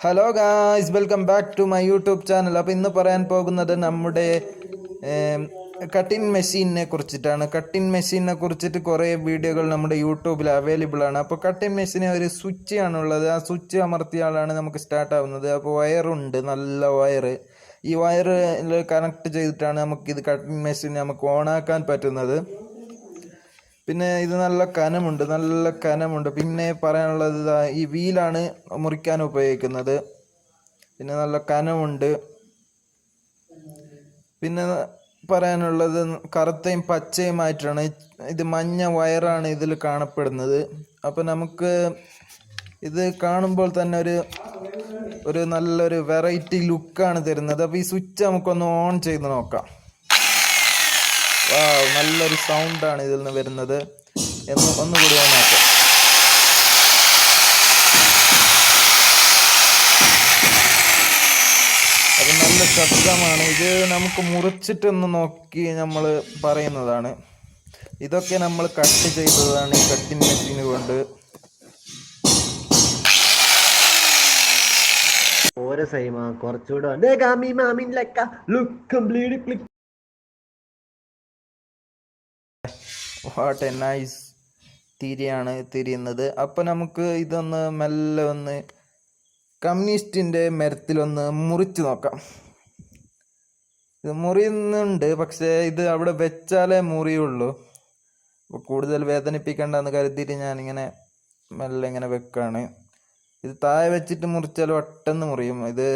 Hello guys, welcome back to my YouTube channel. അപ്പോൾ ഇന്ന് പറയാൻ പോകുന്നത് നമ്മുടെ കട്ടിങ് മെഷീനെ കുറിച്ചിട്ടാണ്. കട്ടിങ് മെഷീനെ കുറിച്ചിട്ട് കുറേ വീഡിയോകൾ നമ്മുടെ യൂട്യൂബിൽ അവൈലബിൾ ആണ്. അപ്പോൾ കട്ടിങ് മെഷീന് ഒരു സ്വിച്ച് ആണുള്ളത്. ആ സ്വിച്ച് അമർത്തിയാലാണ് നമുക്ക് സ്റ്റാർട്ട് ആവുന്നത്. അപ്പോൾ വയറുണ്ട്, നല്ല വയർ. ഈ വയറിൽ കണക്ട് ചെയ്തിട്ടാണ് നമുക്കിത് കട്ടിങ് മെഷീൻ നമുക്ക് ഓണാക്കാൻ പറ്റുന്നത്. പിന്നെ ഇത് നല്ല കനമുണ്ട്. പിന്നെ പറയാനുള്ളത് ഈ വീലാണ് മുറിക്കാൻ ഉപയോഗിക്കുന്നത്. പിന്നെ നല്ല കനമുണ്ട്. പിന്നെ പറയാനുള്ളത് കറുത്തയും പച്ചയുമായിട്ടാണ്. ഇത് മഞ്ഞ വയറാണ് ഇതിൽ കാണപ്പെടുന്നത്. അപ്പോൾ നമുക്ക് ഇത് കാണുമ്പോൾ തന്നെ ഒരു നല്ലൊരു വെറൈറ്റി ലുക്കാണ് തരുന്നത്. അപ്പോൾ ഈ സ്വിച്ച് നമുക്കൊന്ന് ഓൺ ചെയ്ത് നോക്കാം. നല്ലൊരു സൗണ്ടാണ് ഇതിൽ നിന്ന് വരുന്നത്. ഒന്നുകൂടി ഓൺ ആക്കാം. അത് നല്ല ശബ്ദമാണ്. ഇത് നമുക്ക് മുറിച്ചിട്ടൊന്ന് നോക്കി നമ്മൾ പറയുന്നതാണ്. ഇതൊക്കെ നമ്മൾ കട്ട് ചെയ്തതാണ് ഈ കട്ടിങ് മെഷീൻ കൊണ്ട്. ഓരോ സൈമ കുറച്ചുകൂടെ വാട്ട് എ നൈസ് തിരിയാണ് തിരിയുന്നത്. അപ്പം നമുക്ക് ഇതൊന്ന് മെല്ലെ ഒന്ന് കമ്മ്യൂണിസ്റ്റിൻ്റെ മരത്തിലൊന്ന് മുറിച്ച് നോക്കാം. ഇത് മുറിയുന്നുണ്ട്, പക്ഷേ ഇത് അവിടെ വെച്ചാലേ മുറിയുള്ളൂ. അപ്പോൾ കൂടുതൽ വേദനിപ്പിക്കണ്ടെന്ന് കരുതിയിട്ട് ഞാനിങ്ങനെ മെല്ലെ ഇങ്ങനെ വെക്കാണ്. ഇത് താഴെ വെച്ചിട്ട് മുറിച്ചാൽ പെട്ടെന്ന് മുറിയും. ഇത്